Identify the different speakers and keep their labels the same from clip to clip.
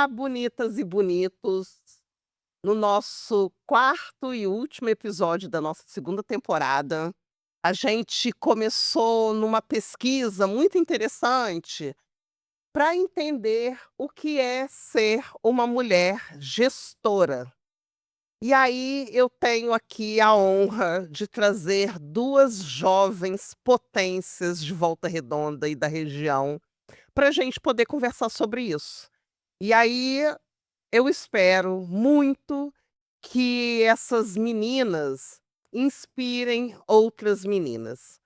Speaker 1: Olá, bonitas e bonitos. No nosso quarto e último episódio da nossa segunda temporada, a gente começou numa pesquisa muito interessante para entender o que é ser uma mulher gestora. E aí eu tenho aqui a honra de trazer duas jovens potências de Volta Redonda e da região para a gente poder conversar sobre isso. E aí eu espero muito que essas meninas inspirem outras meninas,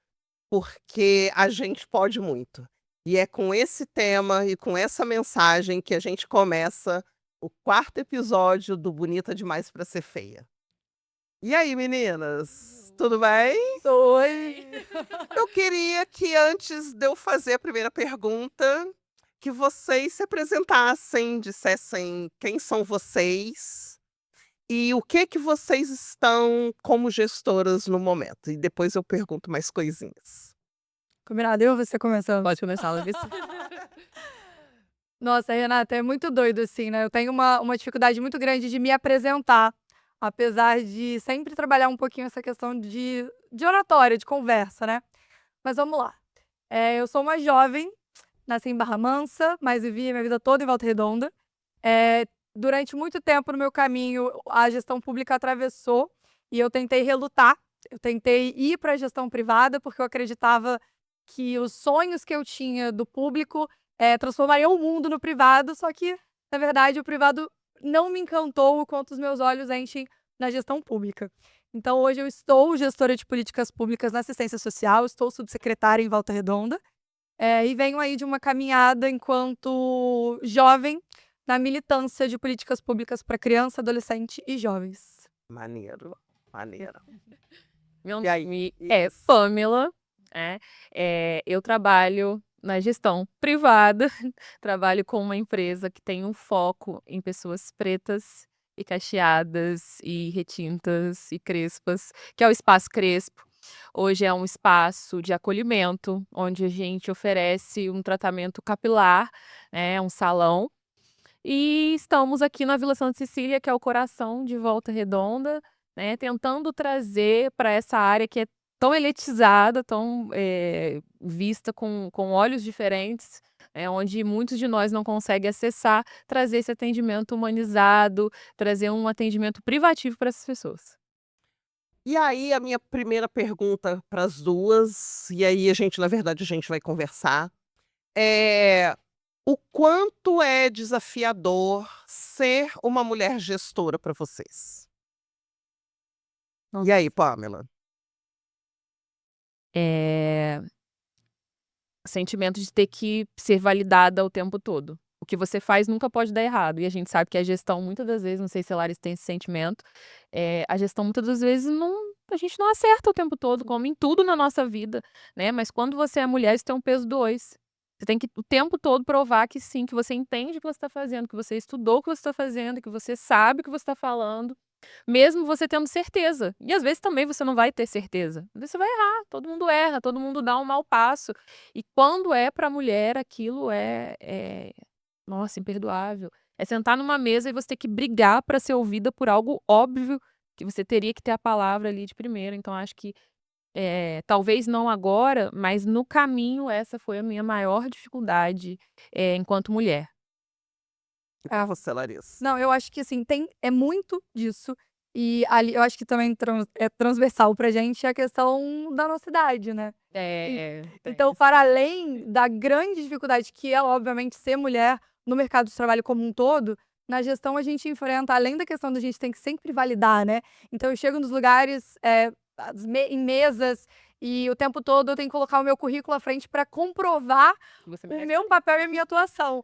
Speaker 1: porque a gente pode muito. E é com esse tema e com essa mensagem que a gente começa o quarto episódio do Bonita Demais para Ser Feia. E aí, meninas, tudo bem?
Speaker 2: Oi.
Speaker 1: Eu queria que antes de eu fazer a primeira pergunta, que vocês se apresentassem, dissessem quem são vocês e o que vocês estão como gestoras no momento. E depois eu pergunto mais coisinhas.
Speaker 2: Combinado, eu ou você começando?
Speaker 3: Pode começar, Larissa.
Speaker 2: Nossa, Renata, é muito doido, assim, né, eu tenho uma dificuldade muito grande de me apresentar, apesar de sempre trabalhar um pouquinho essa questão de oratória, de conversa, né. Mas vamos lá. Eu sou uma jovem, nasci em Barra Mansa, mas vivi a minha vida toda em Volta Redonda. Durante muito tempo no meu caminho, a gestão pública atravessou e eu tentei relutar, eu tentei ir para a gestão privada, porque eu acreditava que os sonhos que eu tinha do público, transformariam o mundo no privado, só que, na verdade, o privado não me encantou o quanto os meus olhos enchem na gestão pública. Então hoje eu estou gestora de políticas públicas na assistência social, estou subsecretária em Volta Redonda, e venho aí de uma caminhada enquanto jovem na militância de políticas públicas para criança, adolescente e jovens.
Speaker 1: Maneiro, maneiro.
Speaker 3: Meu
Speaker 1: E aí?
Speaker 3: nome é Pamela, né, eu trabalho na gestão privada, trabalho com uma empresa que tem um foco em pessoas pretas e cacheadas e retintas e crespas, que é o Espaço Crespo. Hoje é um espaço de acolhimento, onde a gente oferece um tratamento capilar, né, um salão. E estamos aqui na Vila Santa Cecília, que é o coração de Volta Redonda, né, tentando trazer para essa área que é tão elitizada, tão, vista com olhos diferentes, onde muitos de nós não conseguem acessar, trazer esse atendimento humanizado, trazer um atendimento privativo para essas pessoas.
Speaker 1: E aí a minha primeira pergunta para as duas, e aí na verdade, a gente vai conversar, é o quanto é desafiador ser uma mulher gestora para vocês? E aí, Pamela?
Speaker 3: Eh, Sentimento de ter que ser validada o tempo todo. O que você faz nunca pode dar errado, e a gente sabe que a gestão muitas das vezes, não sei se a Larissa tem esse sentimento, a gestão muitas das vezes a gente não acerta o tempo todo, como em tudo na nossa vida, né, mas quando você é mulher isso tem um peso 2. Você tem que o tempo todo provar que sim, que você entende o que você está fazendo, que você estudou o que você está fazendo, que você sabe o que você está falando, mesmo você tendo certeza. E às vezes também você não vai ter certeza. Às vezes você vai errar, todo mundo erra, todo mundo dá um mau passo. E quando é para mulher, aquilo nossa, imperdoável. É sentar numa mesa e você ter que brigar para ser ouvida por algo óbvio, que você teria que ter a palavra ali de primeira. Então acho que, talvez não agora, mas no caminho essa foi a minha maior dificuldade, enquanto mulher.
Speaker 1: E pra você, Larissa?
Speaker 2: Não, eu acho que assim, é muito disso, e ali eu acho que também é transversal pra gente a questão da nossa idade, né. En então, para além da grande dificuldade que é, obviamente, ser mulher no mercado de trabalho como um todo, na gestão a gente enfrenta, além da questão da gente tem que sempre validar, né. Então eu chego nos lugares, em mesas, e o tempo todo eu tenho que colocar o meu currículo à frente para comprovar
Speaker 3: Você
Speaker 2: o
Speaker 3: merece.
Speaker 2: meu papel e a minha atuação.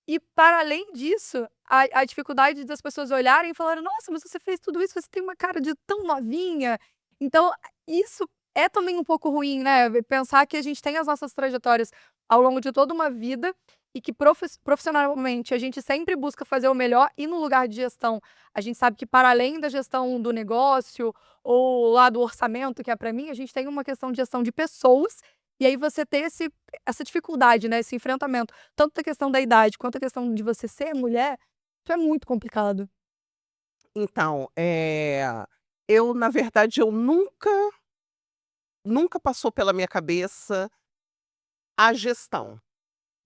Speaker 2: E para além disso, a dificuldade das pessoas olharem e falarem: "Nossa, mas você fez tudo isso, você tem uma cara de tão novinha". Então, isso é também um pouco ruim, né, pensar que a gente tem as nossas trajetórias ao longo de toda uma vida e que profissionalmente a gente sempre busca fazer o melhor, e no lugar de gestão, a gente sabe que para além da gestão do negócio ou lá do orçamento, que é para mim, a gente tem uma questão de gestão de pessoas, e aí você ter essa dificuldade, né, esse enfrentamento tanto da questão da idade, quanto a questão de você ser mulher, Isso é muito complicado.
Speaker 1: Então, na verdade, eu nunca passou pela minha cabeça a gestão,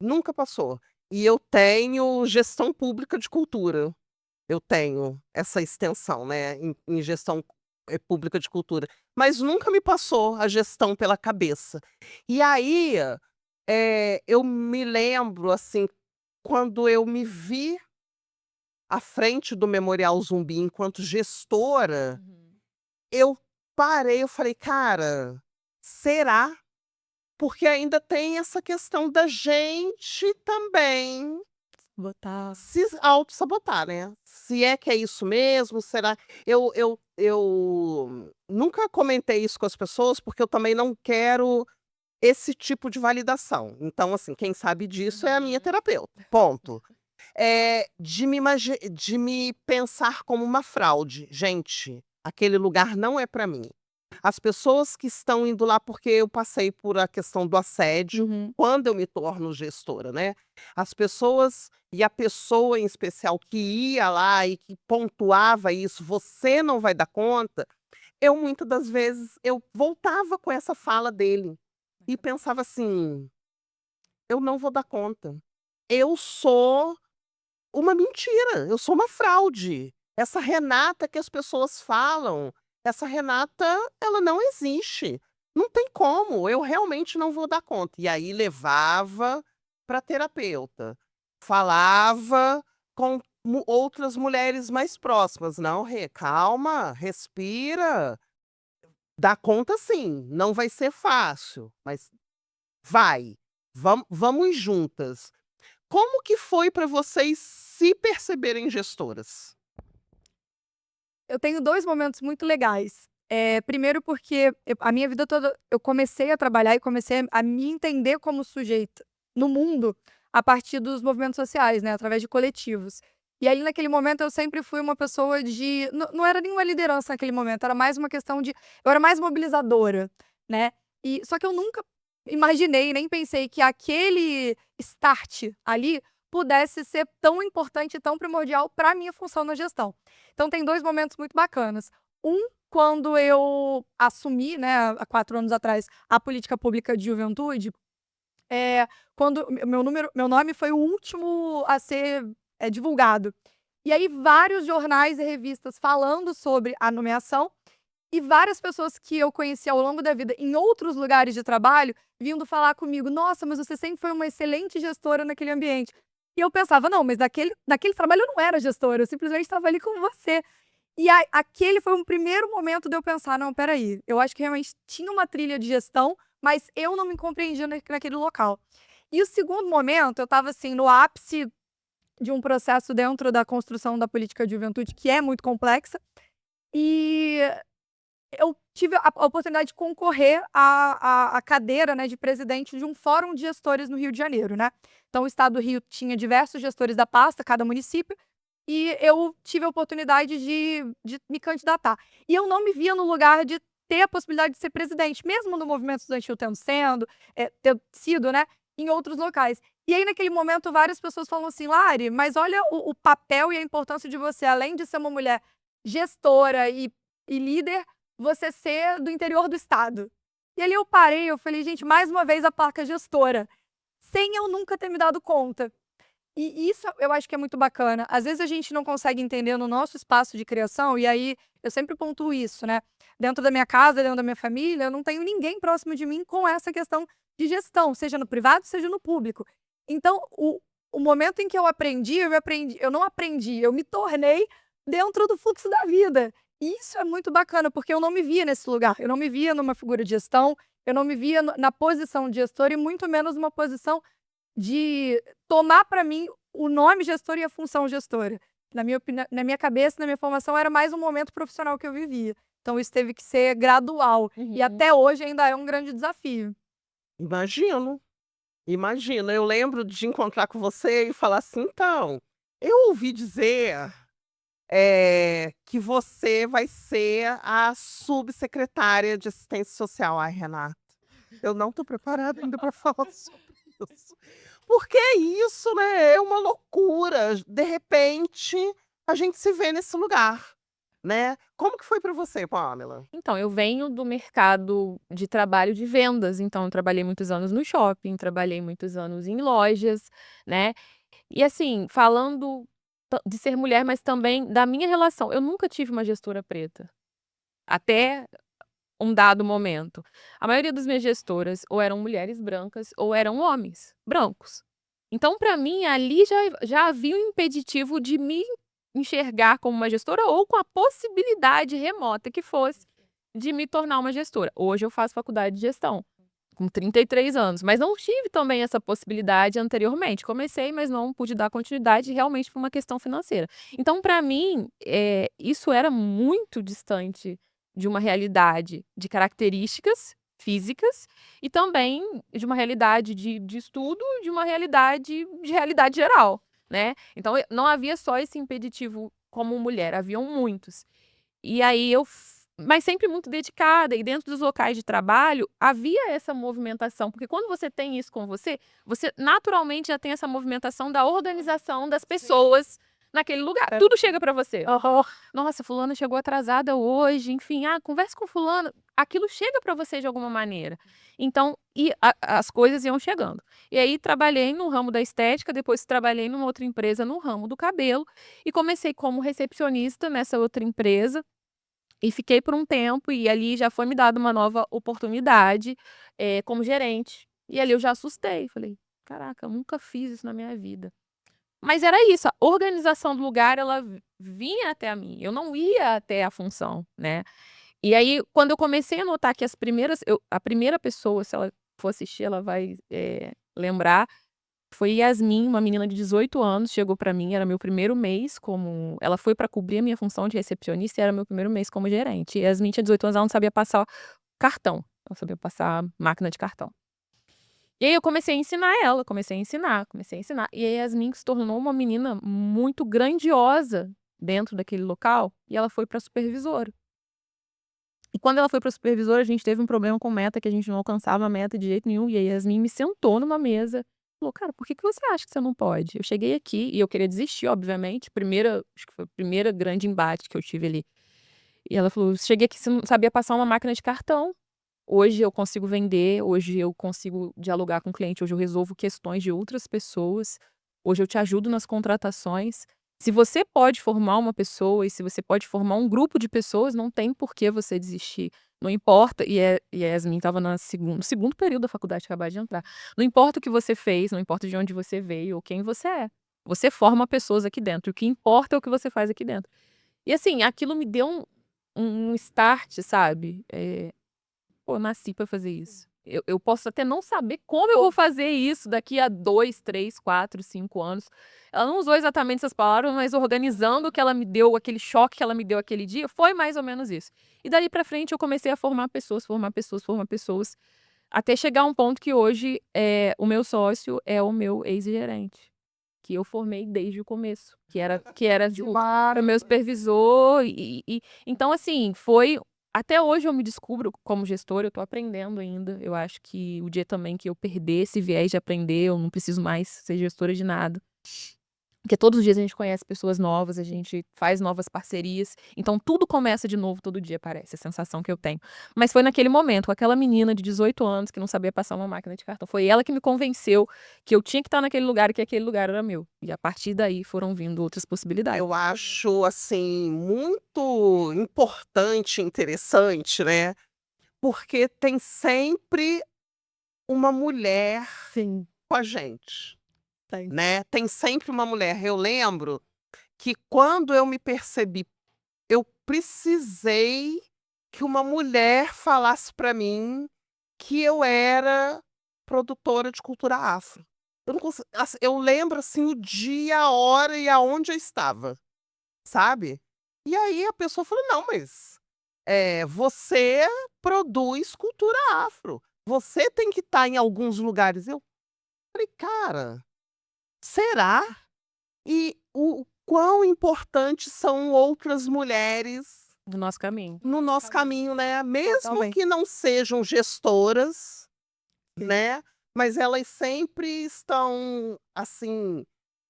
Speaker 1: nunca passou. E eu tenho gestão pública de cultura, eu tenho essa extensão, né, em gestão, pública de cultura, mas nunca me passou a gestão pela cabeça. E aí, eu me lembro, assim, quando eu me vi à frente do Memorial Zumbi enquanto gestora,
Speaker 3: Uhum.
Speaker 1: eu parei, eu falei: "Cara, será?" Porque ainda tem essa questão da gente também
Speaker 2: Botar.
Speaker 1: se autossabotar, né. Se é que é isso mesmo, será eu nunca comentei isso com as pessoas, porque eu também não quero esse tipo de validação. Então, assim, quem sabe disso é a minha
Speaker 3: Uhum.
Speaker 1: terapeuta, ponto. De me pensar como uma fraude. Gente, aquele lugar não é para mim. As pessoas que estão indo lá porque eu passei por a questão do assédio,
Speaker 2: Uhum.
Speaker 1: quando eu me torno gestora, né. As pessoas e a pessoa em especial que ia lá e que pontuava isso: "Você não vai dar conta", eu muitas das vezes eu voltava com essa fala dele, e pensava assim: "Eu não vou dar conta. Eu sou uma mentira, eu sou uma fraude. Essa Renata que as pessoas falam, essa Renata, ela não existe. Não tem como, eu realmente não vou dar conta." E aí levava para terapeuta, falava com outras mulheres mais próximas: "Não, Rê, calma, respira, dá conta sim, não vai ser fácil, mas vai, vamos juntas." Como que foi para vocês se perceberem gestoras?
Speaker 2: Eu tenho 2 momentos muito legais. Primeiro porque a minha vida toda eu comecei a trabalhar e comecei a me entender como sujeita no mundo a partir dos movimentos sociais, né, através de coletivos. E aí naquele momento eu sempre fui uma pessoa de não era nenhuma liderança naquele momento, era mais uma questão de eu era mais mobilizadora, né. Só que eu nunca imaginei, nem pensei que aquele start ali pudesse ser tão importante e tão primordial para minha função na gestão. Então tem 2 momentos muito bacanas. Quando eu assumi, né, há 4 anos atrás, a política pública de juventude, quando meu nome foi o último a ser, divulgado. E aí vários jornais e revistas falando sobre a nomeação, e várias pessoas que eu conheci ao longo da vida em outros lugares de trabalho, vindo falar comigo: "Nossa, mas você sempre foi uma excelente gestora naquele ambiente". E eu pensava: "Não, mas naquele trabalho eu não era gestora, eu simplesmente estava ali com você". E aquele foi um primeiro momento de eu pensar: "Não, espera aí, eu acho que realmente tinha uma trilha de gestão, mas eu não me compreendia naquele local". E o segundo momento, eu estava, assim, no ápice de um processo dentro da construção da política de juventude, que é muito complexa, e eu tive a oportunidade de concorrer à cadeira, né, de presidente de um fórum de gestores no Rio de Janeiro, né. Então o estado do Rio tinha diversos gestores da pasta, cada município, e eu tive a oportunidade de me candidatar. E eu não me via no lugar de ter a possibilidade de ser presidente, mesmo no movimento estudantil tendo sido, né, em outros locais. E aí naquele momento várias pessoas falam assim: "Lari, mas olha o papel e a importância de você, além de ser uma mulher gestora e líder, você ser do interior do estado". E ali eu parei, eu falei: "Gente, mais uma vez a placa gestora", sem eu nunca ter me dado conta. E isso eu acho que é muito bacana. Às vezes a gente não consegue entender no nosso espaço de criação, e aí eu sempre pontuo isso, né. Dentro da minha casa, dentro da minha família, eu não tenho ninguém próximo de mim com essa questão de gestão, seja no privado, seja no público. Então o momento em que eu não aprendi, eu me tornei dentro do fluxo da vida. E isso é muito bacana, porque eu não me via nesse lugar, eu não me via numa figura de gestão, eu não me via na posição de gestor e muito menos numa posição de tomar para mim o nome gestor e a função gestora. Na minha cabeça, na minha formação, era mais um momento profissional que eu vivia. Então isso teve que ser gradual, e
Speaker 3: Uhum.
Speaker 2: até hoje ainda é um grande desafio.
Speaker 1: Imagino, imagino. Eu lembro de encontrar com você e falar assim: "Então, eu ouvi dizer, que você vai ser a subsecretária de assistência social." Ai, Renata, eu não estou preparada ainda para falar sobre isso. Porque é isso, né, é uma loucura. De repente, a gente se vê nesse lugar, né. Como que foi para você, Pamela?
Speaker 3: Então, eu venho do mercado de trabalho de vendas, então eu trabalhei muitos anos no shopping, trabalhei muitos anos em lojas, né. E assim, falando de ser mulher, mas também da minha relação, eu nunca tive uma gestora preta, até um dado momento. A maioria das minhas gestoras ou eram mulheres brancas ou eram homens brancos. Então, para mim, ali já havia um impeditivo de me enxergar como uma gestora ou com a possibilidade remota que fosse de me tornar uma gestora. Hoje eu faço faculdade de gestão, com 33 anos, mas não tive também essa possibilidade anteriormente. Comecei, mas não pude dar continuidade realmente por uma questão financeira. Então, para mim, isso era muito distante de uma realidade de características físicas e também de uma realidade de estudo, de realidade geral, né. Então, não havia só esse impeditivo como mulher, haviam muitos. E aí mas sempre muito dedicada, e dentro dos locais de trabalho havia essa movimentação, porque quando você tem isso com você, você naturalmente já tem essa movimentação da organização das pessoas naquele lugar. Tudo chega para você.
Speaker 2: Aham.
Speaker 3: Nossa, fulana chegou atrasada hoje, enfim, conversa com fulano. Aquilo chega para você de alguma maneira. Então, as coisas iam chegando. E aí trabalhei no ramo da estética, depois trabalhei numa outra empresa no ramo do cabelo e comecei como recepcionista nessa outra empresa. E fiquei por um tempo e ali já foi me dada uma nova oportunidade, como gerente. E ali eu já assustei, falei: "Caraca, eu nunca fiz isso na minha vida". Mas era isso, a organização do lugar ela vinha até a mim, eu não ia até a função, né. E aí quando eu comecei a notar que a primeira pessoa, se ela for assistir, ela vai, lembrar, foi Yasmin, uma menina de 18 anos, chegou pra mim, era meu primeiro mês como ela foi pra cobrir a minha função de recepcionista e era meu primeiro mês como gerente. E Yasmin tinha 18 anos, ela não sabia passar cartão, ela sabia passar máquina de cartão. E aí eu comecei a ensinar ela, comecei a ensinar, comecei a ensinar. E a Yasmin se tornou uma menina muito grandiosa dentro daquele local, e ela foi pra supervisora. E quando ela foi pra supervisora, a gente teve um problema com meta, que a gente não alcançava a meta de jeito nenhum, e a Yasmin me sentou numa mesa, falou: "Cara, por que que você acha que você não pode?" Eu cheguei aqui e eu queria desistir, obviamente, acho que foi a primeira grande embate que eu tive ali. E ela falou: "Cheguei aqui, você não sabia passar uma máquina de cartão. Hoje eu consigo vender, hoje eu consigo dialogar com o cliente, hoje eu resolvo questões de outras pessoas, hoje eu te ajudo nas contratações. Se você pode formar uma pessoa e se você pode formar um grupo de pessoas, não tem por que você desistir. Não importa", e a Yasmin estava no segundo período da faculdade, acabava de entrar. "Não importa o que você fez, não importa de onde você veio ou quem você é. Você forma pessoas aqui dentro, o que importa é o que você faz aqui dentro". E assim, aquilo me deu um start, sabe. Pô, eu nasci pra fazer isso. Eu posso até não saber como eu vou fazer isso daqui a 2, 3, 4, 5 anos. Ela não usou exatamente essas palavras, mas organizando o que ela me deu, aquele choque que ela me deu aquele dia, foi mais ou menos isso. E dali pra frente eu comecei a formar pessoas, formar pessoas, formar pessoas, até chegar a um ponto que hoje, o meu sócio é o meu ex-gerente, que eu formei desde o começo, que era o meu supervisor então assim, até hoje eu me descubro como gestora, eu tô aprendendo ainda. Eu acho que o dia também que eu perder esse viés de aprender, eu não preciso mais ser gestora de nada. Porque todos os dias a gente conhece pessoas novas, a gente faz novas parcerias, então tudo começa de novo todo dia, parece, a sensação que eu tenho. Mas foi naquele momento, com aquela menina de 18 anos que não sabia passar uma máquina de cartão, foi ela que me convenceu que eu tinha que estar naquele lugar e que aquele lugar era meu. E a partir daí foram vindo outras possibilidades.
Speaker 1: Eu acho, assim, muito importante e interessante, né, porque tem sempre uma mulher
Speaker 2: Sim,
Speaker 1: com a gente,
Speaker 2: tem.
Speaker 1: né, tem sempre uma mulher. Eu lembro que quando eu me percebi, eu precisei que uma mulher falasse para mim que eu era produtora de cultura afro. Eu não eu lembro, assim, o dia, a hora e aonde eu estava, sabe. E aí a pessoa falou: "Não, mas, você produz cultura afro, você tem que estar em alguns lugares". Eu falei: "Cara, será?". E o quão importantes são outras mulheres
Speaker 3: No nosso caminho.
Speaker 1: no nosso caminho, né, mesmo
Speaker 2: Totalmente.
Speaker 1: que não sejam gestoras,
Speaker 2: Sim.
Speaker 1: né, mas elas sempre estão, assim,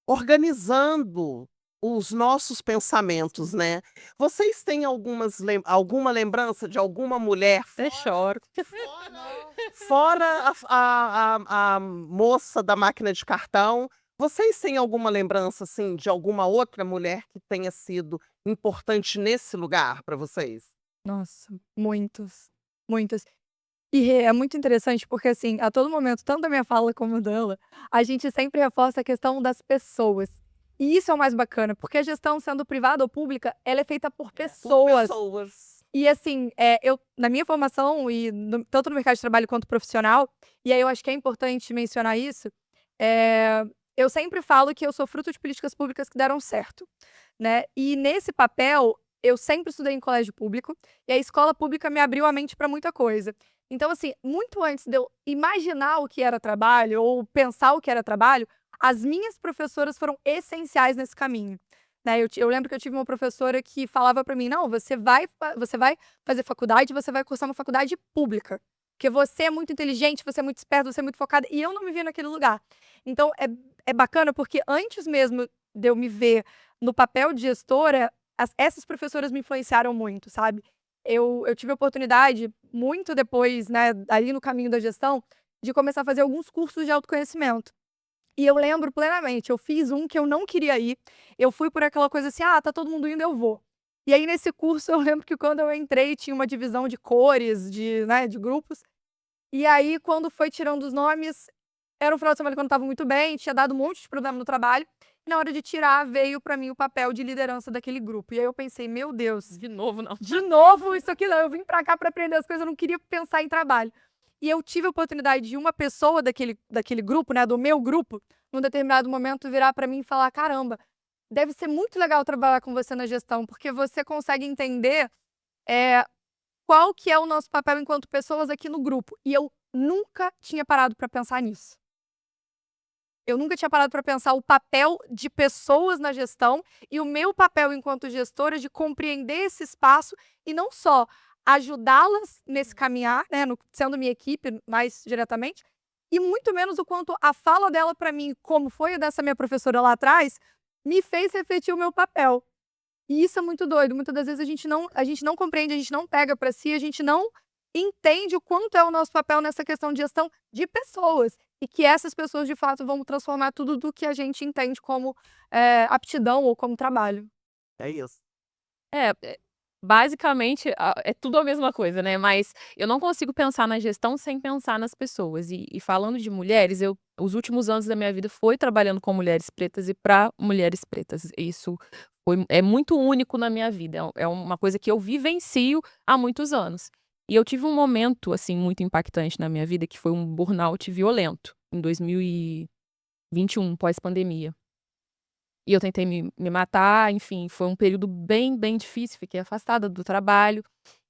Speaker 1: organizando os nossos pensamentos,
Speaker 3: Sim.
Speaker 1: né. Vocês têm alguma lembrança de alguma mulher
Speaker 3: Até choro.
Speaker 1: fora a moça da máquina de cartão, vocês têm alguma lembrança, assim, de alguma outra mulher que tenha sido importante nesse lugar para vocês?
Speaker 2: Nossa, muitos, muitos. E é muito interessante porque, assim, a todo momento, tanto da minha fala como dela, a gente sempre reforça a questão das pessoas. E isso é o mais bacana, porque a gestão, sendo privada ou pública, ela é feita por
Speaker 1: Por
Speaker 2: pessoas.
Speaker 1: pessoas.
Speaker 2: E assim, eu na minha formação e tanto no mercado de trabalho quanto profissional, e aí eu acho que é importante mencionar isso, eh, eu sempre falo que eu sou fruto de políticas públicas que deram certo, né. E nesse papel, eu sempre estudei em colégio público, e a escola pública me abriu a mente para muita coisa. Então assim, muito antes de eu imaginar o que era trabalho ou pensar o que era trabalho, as minhas professoras foram essenciais nesse caminho, né. Eu lembro que eu tive uma professora que falava para mim: "Não, você vai fazer faculdade, você vai cursar uma faculdade pública, porque você é muito inteligente, você é muito esperto, você é muito focada", e eu não me via naquele lugar. Então é bacana, porque antes mesmo de eu me ver no papel de gestora, essas professoras me influenciaram muito, sabe. Eu tive a oportunidade, muito depois, né, ali no caminho da gestão, de começar a fazer alguns cursos de autoconhecimento. E eu lembro plenamente, eu fiz um que eu não queria ir, eu fui por aquela coisa assim: "Ah, tá todo mundo indo, eu vou". E aí nesse curso eu lembro que quando eu entrei tinha uma divisão de cores, né, de grupos, e aí quando foi tirando os nomes, era um final de semana que eu não estava muito bem, tinha dado um monte de problema no trabalho, e na hora de tirar veio pra mim o papel de liderança daquele grupo. E aí eu pensei: "Meu Deus,
Speaker 3: De novo, não.
Speaker 2: de novo isso aqui não, eu vim pra cá pra aprender as coisas, eu não queria pensar em trabalho". E eu tive a oportunidade de uma pessoa daquele grupo, né, do meu grupo, num determinado momento virar pra mim e falar: "Caramba, deve ser muito legal trabalhar com você na gestão, porque você consegue entender, eh, qual que é o nosso papel enquanto pessoas aqui no grupo". E eu nunca tinha parado pra pensar nisso. Eu nunca tinha parado para pensar o papel de pessoas na gestão e o meu papel enquanto gestora de compreender esse espaço e não só ajudá-las nesse caminhar, né, sendo minha equipe mais diretamente, e muito menos o quanto a fala dela para mim, como foi a dessa minha professora lá atrás, me fez refletir o meu papel. E isso é muito doido. Muitas das vezes a gente não compreende, a gente não pega para si, a gente não entende o quanto é o nosso papel nessa questão de gestão de pessoas. E que essas pessoas, de fato, vão transformar tudo do que a gente entende como, aptidão ou como trabalho.
Speaker 1: É isso.
Speaker 3: Basicamente, é tudo a mesma coisa, né, mas eu não consigo pensar na gestão sem pensar nas pessoas. E falando de mulheres, os últimos anos da minha vida foi trabalhando com mulheres pretas e para mulheres pretas. Isso é muito único na minha vida, é uma coisa que eu vivencio há muitos anos. E eu tive um momento, assim, muito impactante na minha vida, que foi um burnout violento, em 2021, pós-pandemia. E eu tentei me matar, enfim, foi um período bem, bem difícil, fiquei afastada do trabalho.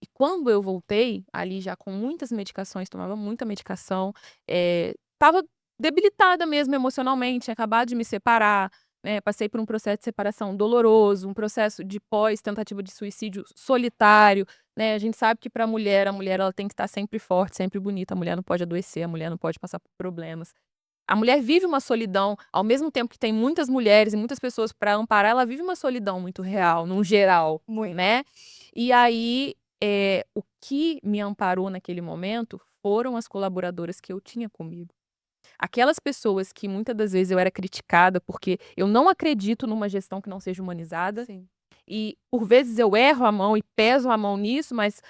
Speaker 3: E quando eu voltei, ali já com muitas medicações, tomava muita medicação, estava debilitada mesmo emocionalmente, tinha acabado de me separar, né, passei por um processo de separação doloroso, um processo de pós-tentativa de suicídio solitário, né. A gente sabe que para a mulher ela tem que estar sempre forte, sempre bonita, a mulher não pode adoecer, a mulher não pode passar por problemas. A mulher vive uma solidão, ao mesmo tempo que tem muitas mulheres e muitas pessoas para amparar, ela vive uma solidão muito real, num geral,
Speaker 2: Muito.
Speaker 3: né. E aí, o que me amparou naquele momento foram as colaboradoras que eu tinha comigo. Aquelas pessoas que muitas das vezes eu era criticada, porque eu não acredito numa gestão que não seja humanizada,
Speaker 2: Sim.
Speaker 3: e por vezes eu erro a mão e peso a mão nisso, mas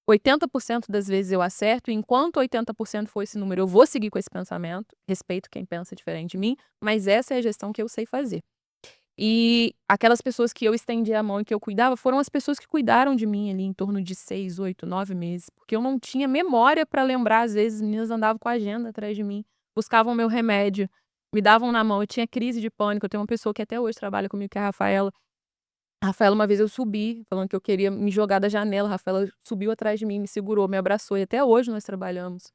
Speaker 3: 80% das vezes eu acerto, e enquanto 80% for esse número, eu vou seguir com esse pensamento, respeito quem pensa diferente de mim, mas essa é a gestão que eu sei fazer. E aquelas pessoas que eu estendi a mão e que eu cuidava, foram as pessoas que cuidaram de mim ali em torno de 6, 8, 9 meses, porque eu não tinha memória para lembrar, às vezes, as meninas andavam com a agenda atrás de mim, buscavam meu remédio, me davam na mão, eu tinha crise de pânico, eu tenho uma pessoa que até hoje trabalha comigo, que é a Rafaela. Rafaela, uma vez eu subi, falando que eu queria me jogar da janela, a Rafaela subiu atrás de mim, me segurou, me abraçou e até hoje nós trabalhamos,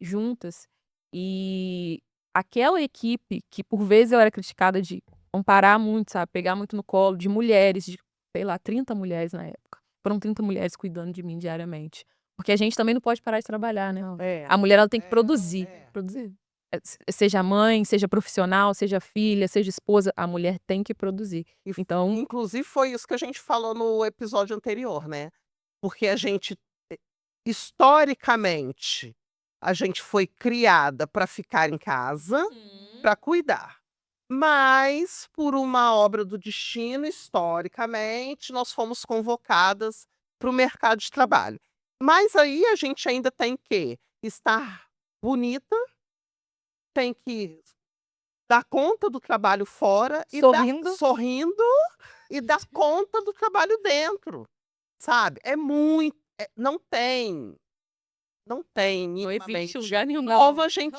Speaker 3: juntas. E aquela equipe que por vezes eu era criticada de comparar muito, sabe, pegar muito no colo, de mulheres, de, sei lá, 30 mulheres na época. Foram 30 mulheres cuidando de mim diariamente. Porque a gente também não pode parar de trabalhar, né?
Speaker 1: É,
Speaker 3: A mulher, ela tem que produzir.
Speaker 2: Produzir.
Speaker 3: Seja mãe, seja profissional, seja filha, seja esposa, a mulher tem que produzir.
Speaker 1: E
Speaker 3: Então,
Speaker 1: inclusive foi isso que a gente falou no episódio anterior, né? Porque a gente, historicamente, a gente foi criada para ficar em casa, para cuidar. Mas, por uma obra do destino, historicamente, nós fomos convocadas para o mercado de trabalho. Mas aí a gente ainda tem que estar bonita, tem que dar conta do trabalho fora e
Speaker 2: Sorrindo.
Speaker 1: sorrindo e dar conta do trabalho dentro, sabe? É muito, não tem
Speaker 3: não
Speaker 1: minimamente
Speaker 3: existe lugar nenhum.
Speaker 1: como a gente,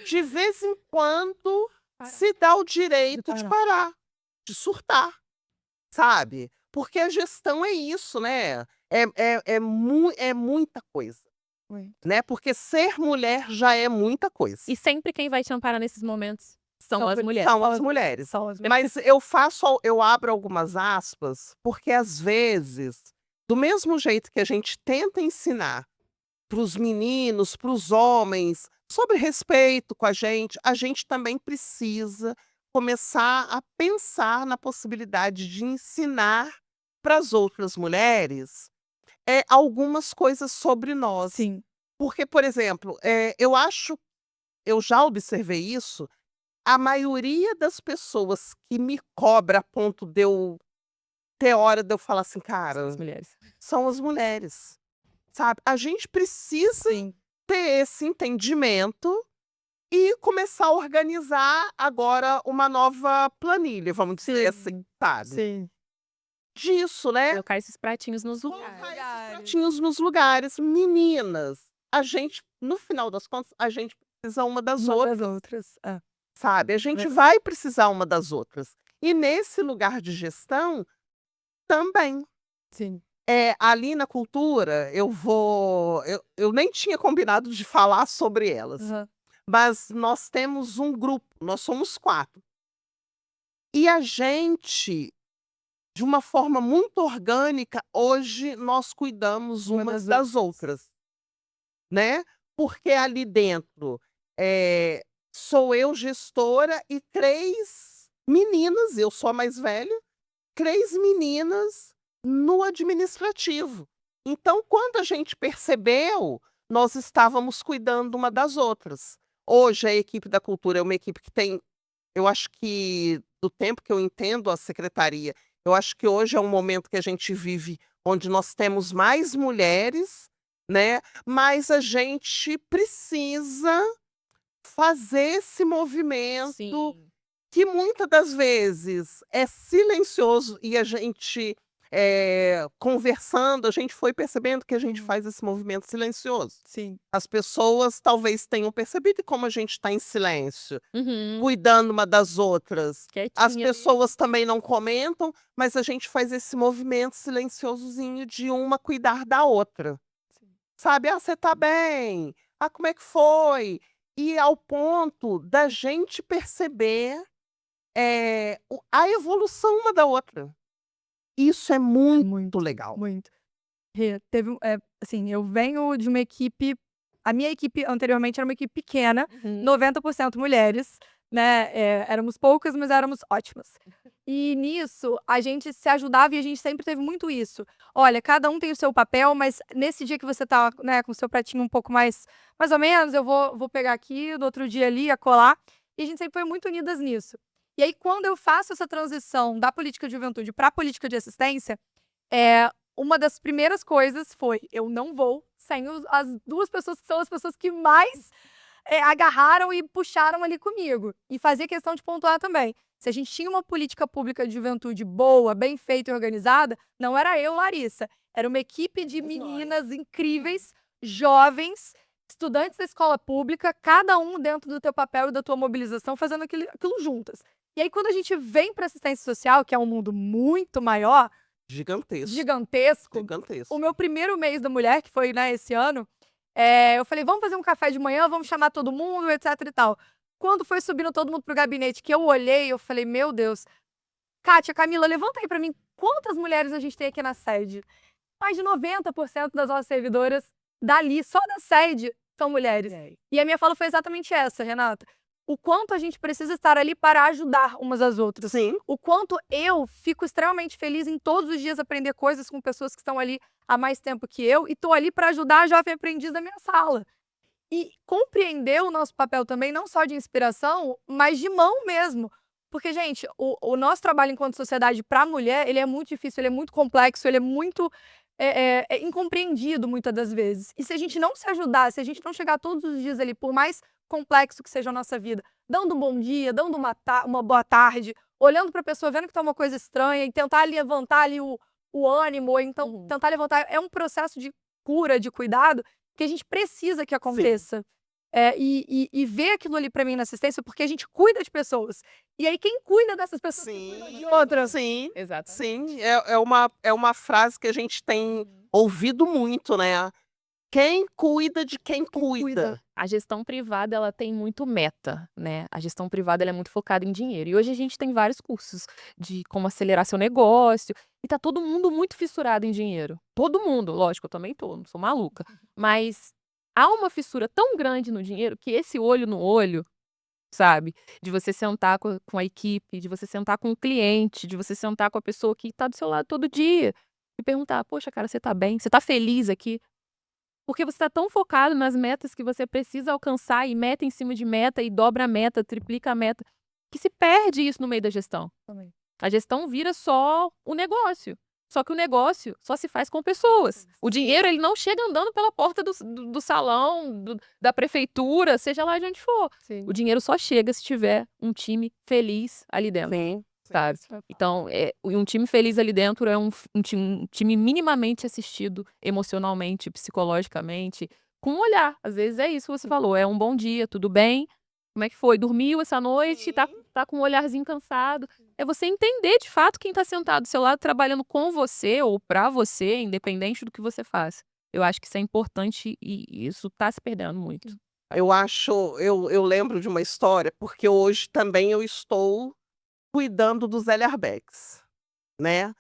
Speaker 1: de vez em quando, se dá o direito de parar, de surtar, sabe? Porque a gestão é isso, né? É muita coisa, né? Porque ser mulher já é muita coisa.
Speaker 3: E sempre quem vai te amparar nesses momentos são as mulheres.
Speaker 1: São as mulheres.
Speaker 2: São as
Speaker 1: Mas eu abro algumas aspas, porque às vezes, do mesmo jeito que a gente tenta ensinar para os meninos, para os homens, sobre respeito com a gente também precisa começar a pensar na possibilidade de ensinar para as outras mulheres algumas coisas sobre nós.
Speaker 2: Sim.
Speaker 1: Porque, por exemplo, eu já observei isso, a maioria das pessoas que me cobra a ponto de eu ter hora de eu falar assim: "Cara",
Speaker 3: As mulheres.
Speaker 1: são as mulheres, sabe. A gente precisa
Speaker 2: Sim.
Speaker 1: ter esse entendimento e começar a organizar agora uma nova planilha, vamos dizer assim, sabe.
Speaker 2: Sim.
Speaker 1: Disso, né.
Speaker 3: Colocar esses pratinhos nos
Speaker 1: Colocar
Speaker 3: lugares.
Speaker 1: esses pratinhos nos lugares. Meninas, a gente, no final das contas, a gente precisa uma das
Speaker 2: Uma
Speaker 1: outras.
Speaker 2: das outras. É.
Speaker 1: Sabe, a gente
Speaker 2: Ver
Speaker 1: vai precisar uma das outras. E nesse lugar de gestão, também.
Speaker 2: Sim.
Speaker 1: Ali na cultura, eu nem tinha combinado de falar sobre elas,
Speaker 2: Aham.
Speaker 1: mas nós temos um grupo, nós somos 4. E a gente, de uma forma muito orgânica, hoje nós cuidamos
Speaker 2: Uma
Speaker 1: umas
Speaker 2: das
Speaker 1: das outras, né. Porque ali dentro, sou eu gestora e 3 meninas, eu sou a mais velha, 3 meninas no administrativo. Então, quando a gente percebeu, nós estávamos cuidando uma das outras. Hoje a equipe da cultura é uma equipe que tem, eu acho que do tempo que eu entendo a secretaria, eu acho que hoje é um momento que a gente vive onde nós temos mais mulheres, né, mas a gente precisa fazer esse movimento
Speaker 3: Sim.
Speaker 1: que muitas das vezes é silencioso e a gente, conversando, a gente foi percebendo que a gente faz esse movimento silencioso.
Speaker 2: Sim.
Speaker 1: As pessoas talvez tenham percebido, e como a gente está em silêncio,
Speaker 3: Uhum.
Speaker 1: cuidando uma das outras, as
Speaker 3: Quietinha.
Speaker 1: pessoas também não comentam, mas a gente faz esse movimento silenciosozinho de uma cuidar da outra.
Speaker 2: Sim.
Speaker 1: Sabe: "Ah, você tá bem? Ah, como é que foi?" E ao ponto da gente perceber, a evolução uma da outra. Isso é muito
Speaker 2: Muito,
Speaker 1: legal.
Speaker 2: muito. Teve assim, eu venho de uma equipe, a minha equipe anteriormente era uma equipe pequena,
Speaker 3: Uhum.
Speaker 2: 90% mulheres, né, éramos poucas, mas éramos ótimas. E nisso, a gente se ajudava e a gente sempre teve muito isso. Olha, cada um tem o seu papel, mas nesse dia que você tá, né, com o seu pratinho um pouco mais ou menos, eu vou pegar aqui, do outro dia ali, colar. E a gente sempre foi muito unidas nisso. E aí, quando eu faço essa transição da política de juventude para a política de assistência, uma das primeiras coisas foi: eu não vou sem as 2 pessoas que são as pessoas que mais agarraram e puxaram ali comigo. E fazia questão de pontuar também. Se a gente tinha uma política pública de juventude boa, bem feita e organizada, não era eu, Larissa. Era uma equipe de meninas incríveis, jovens, estudantes da escola pública, cada um dentro do teu papel e da tua mobilização, fazendo aquilo juntas. E aí, quando a gente vem para assistência social, que é um mundo muito maior, gigantesco, o meu primeiro mês da mulher, que foi, né, esse ano, eu falei: "Vamos fazer um café de manhã, vamos chamar todo mundo, etc e tal". Quando foi subindo todo mundo pro gabinete, que eu olhei, eu falei: "Meu Deus, Kátia, Camila, levanta aí pra mim, quantas mulheres a gente tem aqui na sede?". Mais de 90% das nossas servidoras dali, só da sede, são mulheres. E a minha fala foi exatamente essa, Renata. O quanto a gente precisa estar ali para ajudar umas às outras.
Speaker 1: Sim.
Speaker 2: O quanto eu fico extremamente feliz em todos os dias aprender coisas com pessoas que estão ali há mais tempo que eu, e estou ali para ajudar a jovem aprendiz da minha sala. E compreender o nosso papel também, não só de inspiração, mas de mão mesmo. Porque, gente, o nosso trabalho enquanto sociedade para a mulher, ele é muito difícil, ele é muito complexo, ele é muito incompreendido muitas das vezes. E se a gente não se ajudar, se a gente não chegar todos os dias ali, por mais complexo que seja a nossa vida, dando um bom dia, dando uma boa tarde, olhando para a pessoa, vendo que tá uma coisa estranha e tentar levantar ali o ânimo, ou então tentar levantar, é um processo de cura, de cuidado, que a gente precisa que aconteça. E ver aquilo ali para mim na assistência, porque a gente cuida de pessoas. E aí quem cuida dessas pessoas cuida de outras.
Speaker 1: Sim,
Speaker 3: Exatamente.
Speaker 1: sim. É uma frase que a gente tem ouvido muito, né? Quem cuida de quem cuida.
Speaker 3: A gestão privada, ela tem muito meta, né? A gestão privada, ela é muito focada em dinheiro. E hoje a gente tem vários cursos de como acelerar seu negócio. E tá todo mundo muito fissurado em dinheiro. Todo mundo, lógico, eu também tô, não sou maluca. Mas há uma fissura tão grande no dinheiro que esse olho no olho, sabe? De você sentar com a equipe, de você sentar com o cliente, de você sentar com a pessoa que tá do seu lado todo dia. E perguntar, poxa, cara, você tá bem? Você tá feliz aqui? Porque você está tão focado nas metas que você precisa alcançar, e meta em cima de meta, e dobra a meta, triplica a meta, que se perde isso no meio da gestão. A gestão vira só o negócio. Só que o negócio só se faz com pessoas. O dinheiro, ele não chega andando pela porta do salão, da prefeitura, seja lá de onde for. O dinheiro só chega se tiver um time feliz ali dentro.
Speaker 1: Sim.
Speaker 3: Sabe? Então, um time feliz ali dentro é um time minimamente assistido emocionalmente, psicologicamente, com um olhar. Às vezes é isso que você falou, é um bom dia, tudo bem? Como é que foi? Dormiu essa noite? Tá com um olharzinho cansado? É você entender de fato quem tá sentado do seu lado trabalhando com você ou pra você, independente do que você faz. Eu acho que isso é importante e isso tá se perdendo muito.
Speaker 1: Eu lembro de uma história, porque hoje também eu estou cuidando dos airbags, né?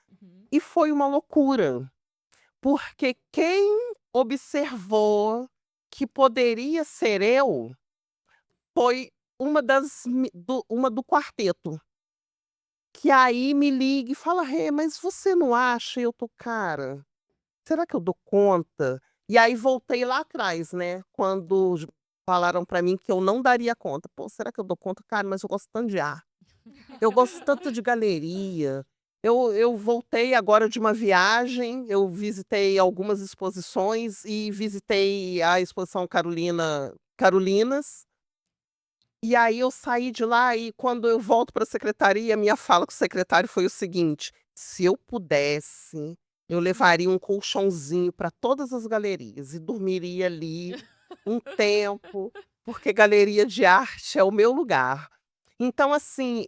Speaker 1: E foi uma loucura, porque quem observou que poderia ser eu foi uma do quarteto. Que aí me liga e fala: "Rê, mas você não acha?" E eu tô: "Cara, será que eu dou conta?" E aí voltei lá atrás, né, quando falaram pra mim que eu não daria conta. "Pô, será que eu dou conta? Cara, mas eu gosto tanto de arte, eu gosto tanto de galeria." Eu voltei agora de uma viagem, eu visitei algumas exposições e visitei a exposição Carolinas. E aí eu saí de lá e quando eu volto para a secretaria, minha fala com o secretário foi o seguinte: "Se eu pudesse, eu levaria um colchãozinho para todas as galerias e dormiria ali um tempo, porque galeria de arte é o meu lugar." Então assim,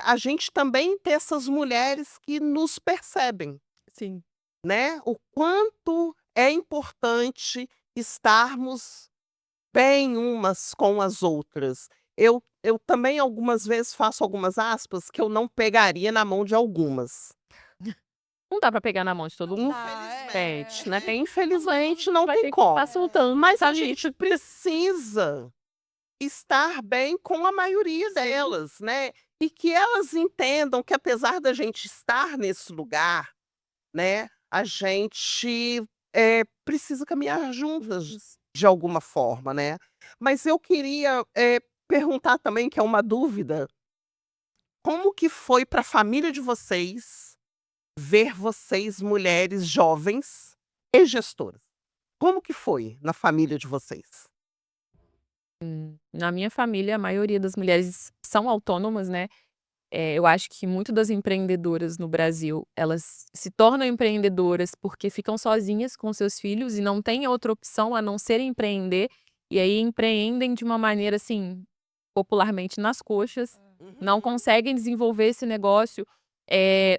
Speaker 1: a gente também ter essas mulheres que nos percebem,
Speaker 2: Sim.
Speaker 1: né, o quanto é importante estarmos bem umas com as outras. Eu também algumas vezes faço algumas aspas que eu não pegaria na mão de algumas.
Speaker 3: Não dá pra pegar na mão de todo mundo.
Speaker 1: Infelizmente, né, infelizmente não
Speaker 3: Vai
Speaker 1: tem
Speaker 3: ter que
Speaker 1: como.
Speaker 3: passar um tanto,
Speaker 1: Mas a
Speaker 3: sabe?
Speaker 1: gente precisa estar bem com a maioria delas, né, e que elas entendam que apesar da gente estar nesse lugar, né, a gente, precisa caminhar juntas de alguma forma, né. Mas eu queria, perguntar também, que é uma dúvida, como que foi para a família de vocês ver vocês mulheres jovens e gestoras? Como que foi na família de vocês?
Speaker 3: Na minha família, a maioria das mulheres são autônomas, né. Eu acho que muito das empreendedoras no Brasil, elas se tornam empreendedoras porque ficam sozinhas com seus filhos e não têm outra opção a não ser empreender, e aí empreendem de uma maneira, assim, popularmente nas coxas, não conseguem desenvolver esse negócio,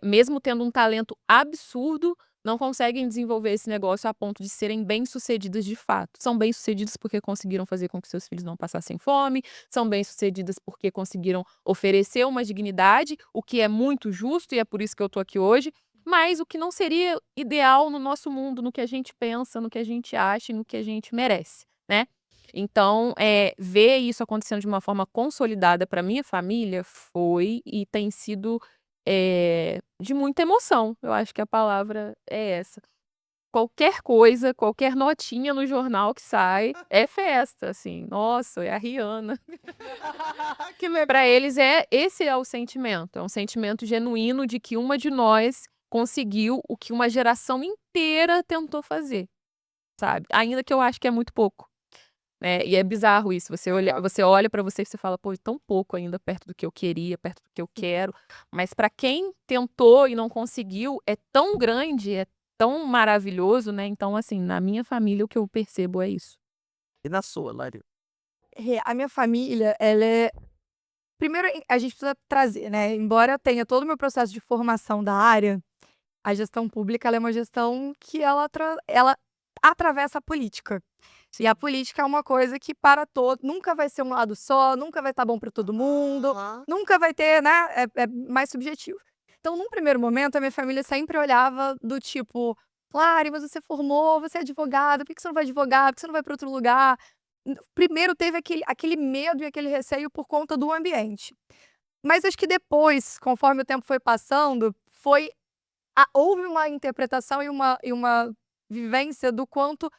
Speaker 3: mesmo tendo um talento absurdo, não conseguem desenvolver esse negócio a ponto de serem bem-sucedidas de fato. São bem-sucedidas porque conseguiram fazer com que seus filhos não passassem fome, são bem-sucedidas porque conseguiram oferecer uma dignidade, o que é muito justo e é por isso que eu tô aqui hoje, mas o que não seria ideal no nosso mundo, no que a gente pensa, no que a gente acha e no que a gente merece, né? Então, ver isso acontecendo de uma forma consolidada para minha família foi e tem sido de muita emoção. Eu acho que a palavra é essa. Qualquer coisa, qualquer notinha no jornal que sai é festa, assim. Nossa, é a Rihanna.
Speaker 1: Que legal.
Speaker 3: Para eles esse é o sentimento, é um sentimento genuíno de que uma de nós conseguiu o que uma geração inteira tentou fazer, sabe? Ainda que eu acho que é muito pouco, né? E é bizarro isso, você olha para você e você fala, pô, tão pouco ainda perto do que eu queria, perto do que eu quero, mas para quem tentou e não conseguiu, é tão grande, é tão maravilhoso, né? Então, assim, na minha família o que eu percebo é isso.
Speaker 1: E na sua, Lari?
Speaker 2: A minha família, ela é primeiro a gente precisa trazer, né, embora eu tenha todo o meu processo de formação da área, a gestão pública ela é uma gestão que ela atravessa a política. E a política é uma coisa que para todo nunca vai ser um lado só, nunca vai estar bom para todo mundo,
Speaker 1: Aham.
Speaker 2: nunca vai ter, né, é mais subjetivo. Então, num primeiro momento, a minha família sempre olhava do tipo: "Clary, mas você formou, você é advogada, por que você não vai advogar? Por que você não vai para outro lugar?". Primeiro teve aquele medo e aquele receio por conta do ambiente. Mas acho que depois, conforme o tempo foi passando, houve uma interpretação e uma vivência do quanto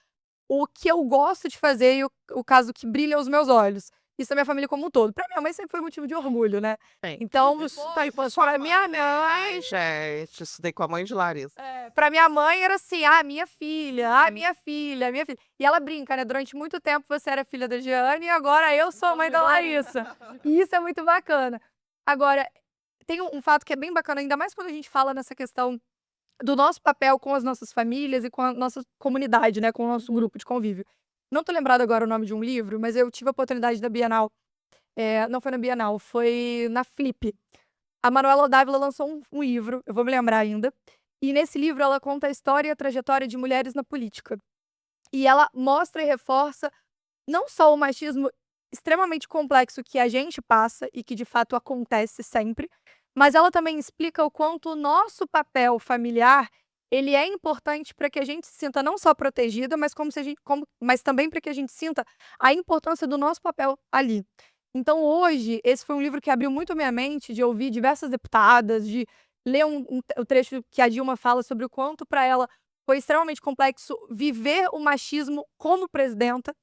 Speaker 2: o que eu gosto de fazer e o caso que brilha aos meus olhos. Isso é minha família como um todo. Pra minha mãe sempre foi motivo de orgulho, né.
Speaker 1: Tem.
Speaker 2: Então,
Speaker 1: Isso tá aí pra minha mãe, gente. Estudei com a mãe de Larissa.
Speaker 2: pra minha mãe era assim: "Ah, minha filha, ah, minha filha, minha filha". E ela brinca, né, durante muito tempo você era filha da Giane e agora eu sou a mãe da Larissa. E isso é muito bacana. Agora, tem um fato que é bem bacana, ainda mais quando a gente fala nessa questão do nosso papel com as nossas famílias e com a nossa comunidade, né, com o nosso grupo de convívio. Não tô lembrada agora o nome de um livro, mas eu tive a oportunidade da Bienal, não foi na Bienal, foi na Flip. A Manuela Dávila lançou um livro, eu vou me lembrar ainda, e nesse livro ela conta a história e a trajetória de mulheres na política. E ela mostra e reforça não só o machismo extremamente complexo que a gente passa e que de fato acontece sempre, mas ela também explica o quanto o nosso papel familiar, ele é importante para que a gente se sinta não só protegida, mas mas também para que a gente sinta a importância do nosso papel ali. Então hoje, esse foi um livro que abriu muito a minha mente de ouvir diversas deputadas, de ler o trecho que a Dilma fala sobre o quanto para ela foi extremamente complexo viver o machismo como presidenta,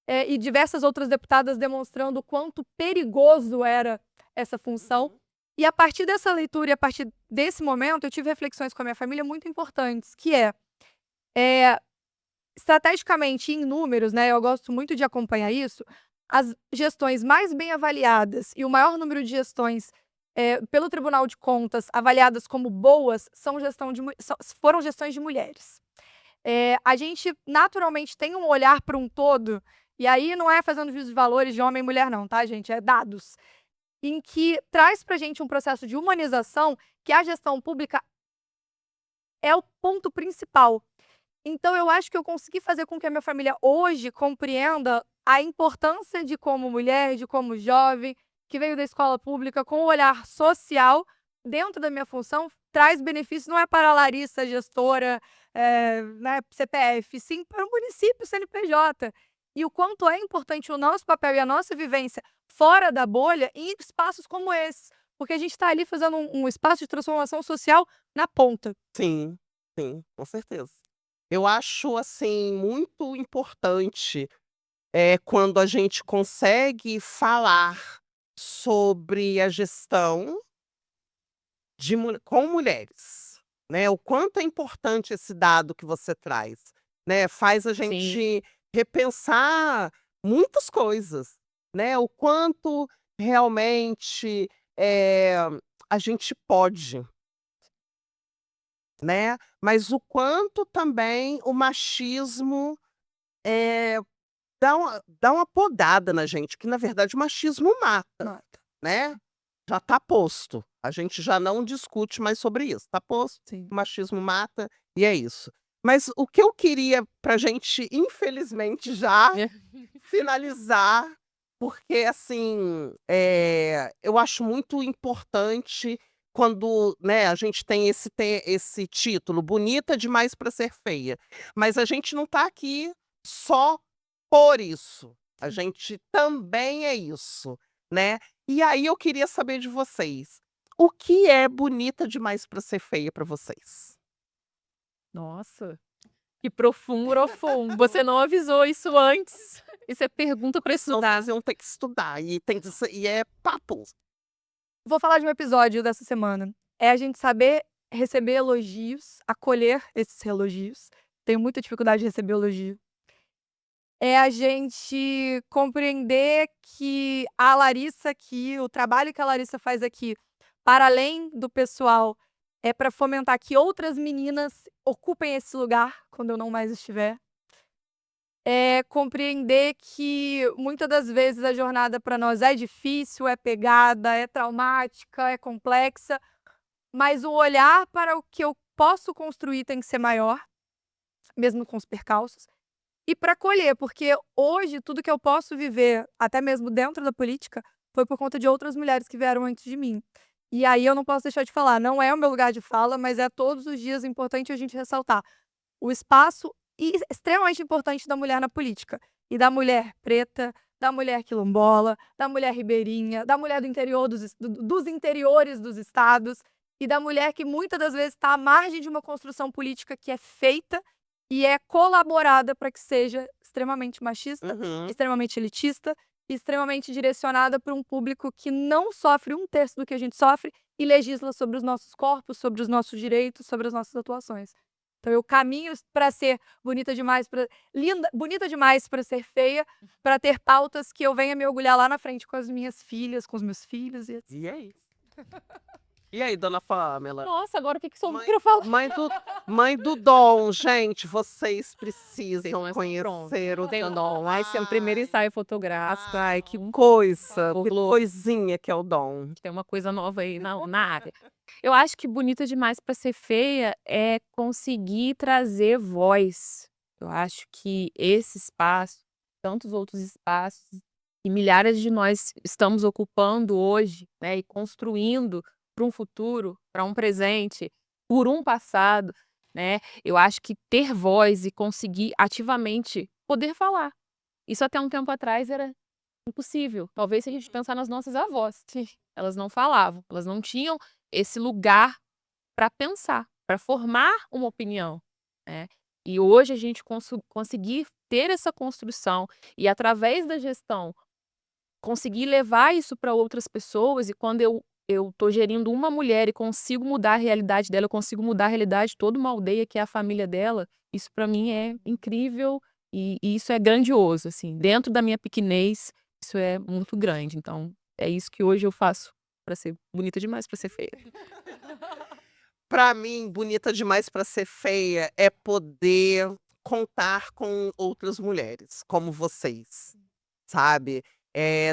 Speaker 2: e diversas outras deputadas demonstrando o quanto perigoso era essa função.
Speaker 1: Uhum.
Speaker 2: E a partir dessa leitura e a partir desse momento, eu tive reflexões com a minha família muito importantes, que é estrategicamente em números, né, eu gosto muito de acompanhar isso, as gestões mais bem avaliadas e o maior número de gestões, pelo Tribunal de Contas avaliadas como boas foram gestões de mulheres. A gente naturalmente tem um olhar para um todo, e aí não é fazendo juízo de valores de homem e mulher não, tá gente, é dados, em que traz pra gente um processo de humanização que a gestão pública é o ponto principal. Então eu acho que eu consegui fazer com que a minha família hoje compreenda a importância de como mulher, de como jovem, que veio da escola pública com o olhar social, dentro da minha função, traz benefícios, não é para a Larissa, gestora, né, CPF, sim para o município, CNPJ. E o quanto é importante o nosso papel e a nossa vivência fora da bolha em espaços como esses, porque a gente está ali fazendo um espaço de transformação social na ponta.
Speaker 1: Sim, sim, com certeza. Eu acho, assim, muito importante, quando a gente consegue falar sobre a gestão com mulheres, né, o quanto é importante esse dado que você traz, né, faz a
Speaker 3: Sim.
Speaker 1: gente repensar muitas coisas, né, o quanto realmente, a gente pode, né, mas o quanto também o machismo, eh, dá uma podada na gente, que na verdade o machismo mata,
Speaker 2: Nota.
Speaker 1: né. Já tá posto, a gente já não discute mais sobre isso, tá posto,
Speaker 2: Sim.
Speaker 1: o machismo mata e é isso. Mas o que eu queria pra gente, infelizmente, já finalizar, porque assim, eu acho muito importante quando, né, a gente tem esse título, bonita demais para ser feia. Mas a gente não tá aqui só por isso. A gente também é isso, né. E aí eu queria saber de vocês, o que é bonita demais para ser feia para vocês?
Speaker 3: Nossa, que profundo, profundo. Você não avisou isso antes. Isso é pergunta para
Speaker 1: Senão
Speaker 3: estudar.
Speaker 1: vocês iam ter que estudar e tem que e é papo.
Speaker 2: Vou falar de um episódio dessa semana. É a gente saber receber elogios, acolher esses elogios. Tenho muita dificuldade de receber elogio. É a gente compreender que a Larissa aqui, o trabalho que a Larissa faz aqui, para além do pessoal, é para fomentar que outras meninas ocupem esse lugar quando eu não mais estiver. É compreender que muitas das vezes a jornada para nós é difícil, é pegada, é traumática, é complexa, mas o olhar para o que eu posso construir tem que ser maior, mesmo com os percalços. E para colher, porque hoje tudo que eu posso viver, até mesmo dentro da política, foi por conta de outras mulheres que vieram antes de mim. E aí eu não posso deixar de falar, não é o meu lugar de fala, mas é todos os dias importante a gente ressaltar o espaço extremamente importante da mulher na política. E da mulher preta, da mulher quilombola, da mulher ribeirinha, da mulher do interior dos interiores dos estados, e da mulher que muitas das vezes está à margem de uma construção política que é feita e é colaborada para que seja extremamente machista,
Speaker 1: Uhum.
Speaker 2: extremamente elitista, e extremamente direcionada para um público que não sofre um terço do que a gente sofre e legisla sobre os nossos corpos, sobre os nossos direitos, sobre as nossas atuações. Então eu caminho para ser bonita demais, linda, bonita demais para ser feia, para ter pautas que eu venha me orgulhar lá na frente com as minhas filhas, com os meus filhos e etc.
Speaker 1: E é isso. E aí, dona Pamela?
Speaker 3: Nossa, agora o que que sou
Speaker 1: Mãe
Speaker 3: pra falar?
Speaker 1: mãe do Dom, gente, vocês precisam
Speaker 3: Então, essa pronto.
Speaker 1: conhecer o
Speaker 3: Tem o
Speaker 1: Dom.
Speaker 3: Ai, esse é o primeiro ensaio fotográfico.
Speaker 1: Ai, que
Speaker 3: Então,
Speaker 1: coisa,
Speaker 3: Ô,
Speaker 1: que
Speaker 3: Glô.
Speaker 1: coisinha que é o Dom.
Speaker 3: tem uma coisa nova aí na área. Eu acho que bonita demais para ser feia é conseguir trazer voz. Eu acho que esse espaço, tantos outros espaços, e milhares de nós estamos ocupando hoje, né, e construindo para um futuro, para um presente, por um passado, né? Eu acho que ter voz e conseguir ativamente poder falar. Isso até um tempo atrás era impossível. Talvez se a gente pensar nas nossas avós, elas não falavam, elas não tinham esse lugar para pensar, para formar uma opinião, né. E hoje a gente conseguir ter essa construção e através da gestão, conseguir levar isso para outras pessoas e quando eu tô gerindo uma mulher e consigo mudar a realidade dela, eu consigo mudar a realidade de toda uma aldeia que é a família dela, isso para mim é incrível e isso é grandioso, assim. Dentro da minha pequenez, isso é muito grande, então é isso que hoje eu faço para ser bonita demais para ser feia.
Speaker 1: Pra mim, bonita demais para ser feia é poder contar com outras mulheres como vocês, sabe.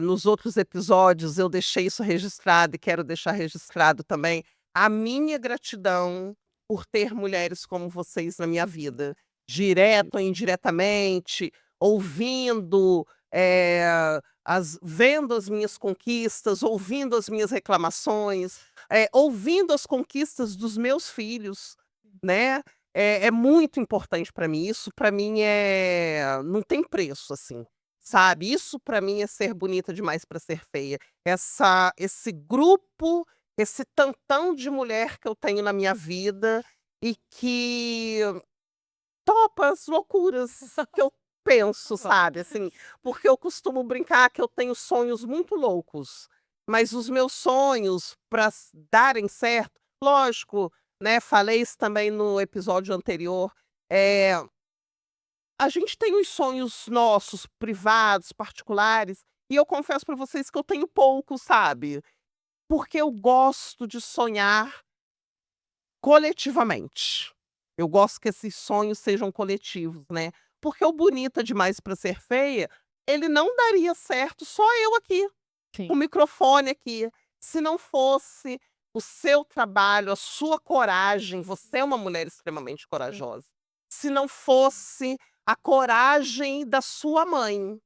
Speaker 1: Nos outros episódios eu deixei isso registrado e quero deixar registrado também a minha gratidão por ter mulheres como vocês na minha vida, direto ou indiretamente, ouvindo, vendo as minhas conquistas, ouvindo as minhas reclamações, ouvindo as conquistas dos meus filhos, né. É muito importante para mim, isso para mim não tem preço, assim, sabe. Isso para mim é ser bonita demais para ser feia. Esse grupo, esse tantão de mulher que eu tenho na minha vida e que topa as loucuras que eu penso, sabe, assim, porque eu costumo brincar que eu tenho sonhos muito loucos, mas os meus sonhos para darem certo, lógico, né, falei isso também no episódio anterior, eh, a gente tem os sonhos nossos, privados, particulares, e eu confesso para vocês que eu tenho poucos, sabe, porque eu gosto de sonhar coletivamente. Eu gosto que esses sonhos sejam coletivos, né. Porque o bonita demais para ser feia, ele não daria certo só eu aqui, com
Speaker 3: Sim.
Speaker 1: o microfone aqui. Se não fosse o seu trabalho, a sua coragem, você é uma mulher extremamente corajosa. Se não fosse a coragem da sua mãe,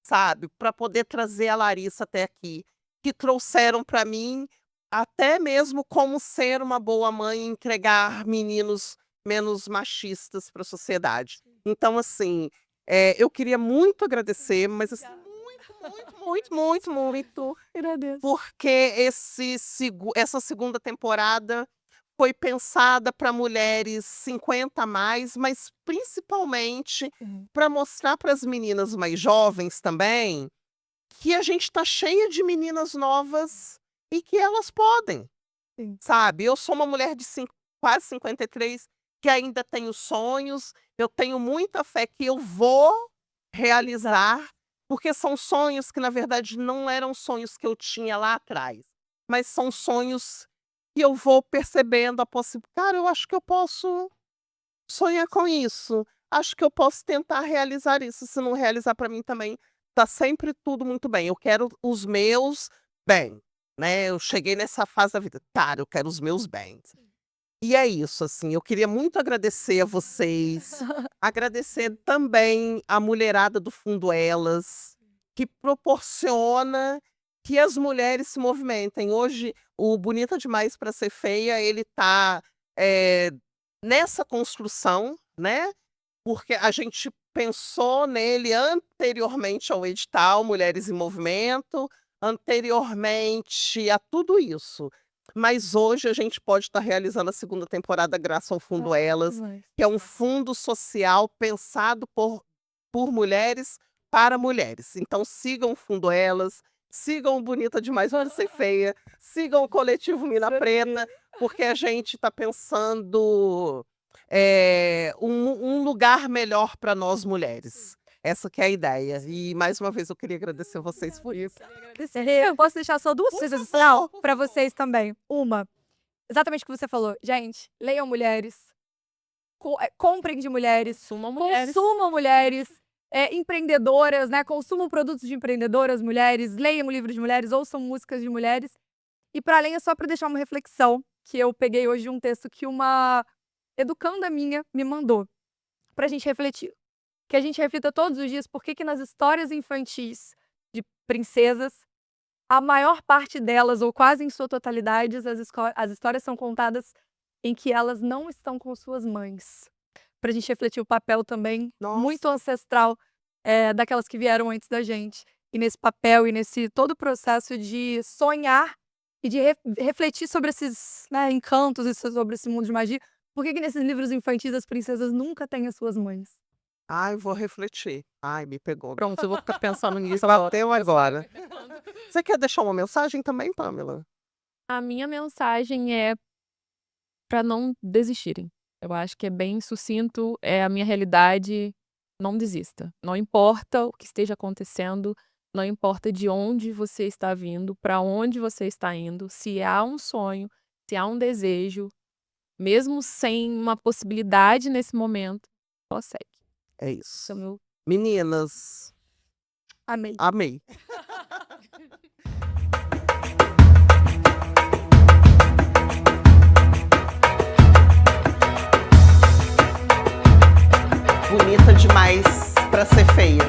Speaker 1: sabe, para poder trazer a Larissa até aqui, que trouxeram para mim até mesmo como ser uma boa mãe e entregar meninos menos machistas para a sociedade. Então, assim, eu queria muito agradecer, mas assim, muito,
Speaker 2: Agradeço.
Speaker 1: porque essa segunda temporada foi pensada para mulheres 50 a mais, mas principalmente
Speaker 2: Uhum.
Speaker 1: para mostrar para as meninas mais jovens também que a gente está cheia de meninas novas e que elas podem,
Speaker 2: Sim.
Speaker 1: sabe? Eu sou uma mulher de quase 53 que ainda tenho sonhos, eu tenho muita fé que eu vou realizar, porque são sonhos que, na verdade, não eram sonhos que eu tinha lá atrás, mas são sonhos que eu vou percebendo a possibilidade. Cara, eu acho que eu posso sonhar com isso. Acho que eu posso tentar realizar isso. Se não realizar para mim também, tá sempre tudo muito bem. Eu quero os meus bem, né? Eu cheguei nessa fase da vida. Cara, eu quero os meus bens. E é isso, assim. Eu queria muito agradecer a vocês, agradecer também a mulherada do Fundo Elas, que proporciona que as mulheres se movimentem. Hoje, o Bonita Demais para Ser Feia, ele tá nessa construção, né? Porque a gente pensou nele anteriormente ao edital Mulheres em Movimento, anteriormente a tudo isso. Mas hoje a gente pode estar realizando a segunda temporada graças ao Fundo Elas,
Speaker 2: Demais.
Speaker 1: que é um fundo social pensado por mulheres para mulheres. Então sigam o Fundo Elas, sigam o Bonita Demais para Ser Feia, sigam o Coletivo Mina Preta, porque a gente está pensando um lugar melhor para nós mulheres. Essa que é a ideia. E mais uma vez eu queria agradecer vocês por isso.
Speaker 2: Eu posso deixar só duas
Speaker 1: Por
Speaker 2: coisas
Speaker 1: favor, por
Speaker 2: para
Speaker 1: favor.
Speaker 2: vocês também. Uma, exatamente o que você falou. Gente, leiam mulheres, comprem de mulheres, consumam mulheres, empreendedoras, né? Consumam produtos de empreendedoras, mulheres, leiam livros de mulheres, ouçam músicas de mulheres. E para além, é só para deixar uma reflexão, que eu peguei hoje de um texto que uma educanda minha me mandou, pra gente refletir. Que a gente reflita todos os dias por que nas histórias infantis de princesas, a maior parte delas, ou quase em sua totalidade, as histórias são contadas em que elas não estão com suas mães. Pra gente refletir o papel também muito
Speaker 1: Nossa.
Speaker 2: ancestral daquelas que vieram antes da gente. E nesse papel e nesse todo o processo de sonhar e de refletir sobre esses encantos e sobre esse mundo de magia. Por que nesses livros infantis as princesas nunca têm as suas mães?
Speaker 1: Ai, vou refletir. Ai, me pegou.
Speaker 3: Pronto, eu vou ficar pensando nisso agora.
Speaker 1: Bateu agora. Você quer deixar uma mensagem também, Pamela?
Speaker 3: A minha mensagem é para não desistirem. Eu acho que é bem sucinto, é a minha realidade. Não desista. Não importa o que esteja acontecendo, não importa de onde você está vindo, para onde você está indo, se há um sonho, se há um desejo, mesmo sem uma possibilidade nesse momento, só segue.
Speaker 1: É
Speaker 3: Esse
Speaker 1: isso.
Speaker 3: é o meu
Speaker 1: Meninas,
Speaker 2: Amei.
Speaker 1: amei. Bonita demais para ser feia.